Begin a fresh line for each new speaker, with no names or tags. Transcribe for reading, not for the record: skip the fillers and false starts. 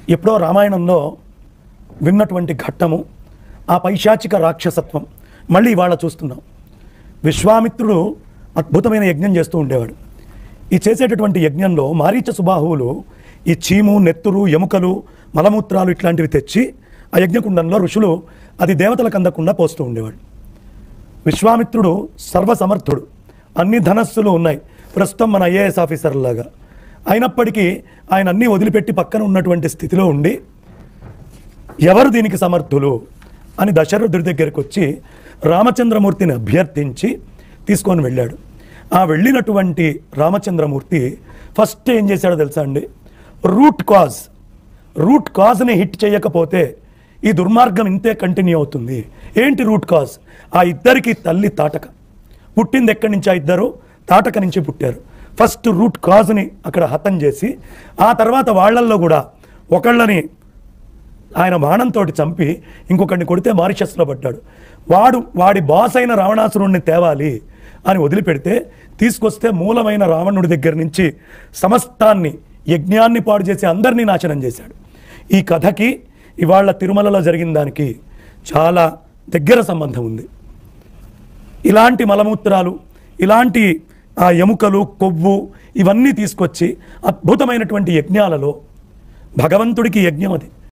ఎప్పుడో రామాయణంలో విన్నటువంటి ఘట్టము, ఆ పైశాచిక రాక్షసత్వం మళ్ళీ ఇవాళ చూస్తున్నాం. విశ్వామిత్రుడు అద్భుతమైన యజ్ఞం చేస్తూ ఉండేవాడు. ఈ చేసేటటువంటి యజ్ఞంలో మారీచ సుబాహువులు ఈ చీము, నెత్తురు, ఎముకలు, మలమూత్రాలు ఇట్లాంటివి తెచ్చి ఆ యజ్ఞకుండంలో ఋషులు అది దేవతలకు అందకుండా పోస్తూ ఉండేవాడు. విశ్వామిత్రుడు సర్వసమర్థుడు, అన్ని ధనస్సులు ఉన్నాయి, ప్రస్తుతం మన ఐఏఎస్ ఆఫీసర్లాగా. అయినప్పటికీ ఆయన అన్నీ వదిలిపెట్టి పక్కన ఉన్నటువంటి స్థితిలో ఉండి ఎవరు దీనికి సమర్థులు అని దశరథుడి దగ్గరికి వచ్చి రామచంద్రమూర్తిని అభ్యర్థించి తీసుకొని వెళ్ళాడు. ఆ వెళ్ళినటువంటి రామచంద్రమూర్తి ఫస్ట్ ఏం చేశాడో తెలుసా అండి? రూట్ కాజ్ని హిట్ చేయకపోతే ఈ దుర్మార్గం ఇంతే కంటిన్యూ అవుతుంది. ఏంటి రూట్ కాజ్? ఆ ఇద్దరికి తల్లి తాటక. పుట్టింది ఎక్కడి నుంచి? ఆ ఇద్దరు తాటక నుంచి పుట్టారు. ఫస్ట్ రూట్ కాజ్ని అక్కడ హతం చేసి ఆ తర్వాత వాళ్ళల్లో కూడా ఒకళ్ళని ఆయన బాణంతో చంపి ఇంకొకరిని కొడితే మారిషస్లో పడ్డాడు. వాడి బాస్ అయిన రావణాసురుణ్ణి తేవాలి అని వదిలిపెడితే తీసుకొస్తే మూలమైన రావణుడి దగ్గర నుంచి సమస్తాన్ని, యజ్ఞాన్ని పాడు చేసి అందరినీ నాశనం చేశాడు. ఈ కథకి ఇవాళ తిరుమలలో జరిగిన దానికి చాలా దగ్గర సంబంధం ఉంది. ఇలాంటి మలమూత్రాలు, ఇలాంటి ఆ ఎముకలు, కొవ్వు ఇవన్నీ తీసుకొచ్చి అద్భుతమైనటువంటి యజ్ఞాలలో భగవంతుడికి యజ్ఞం అది.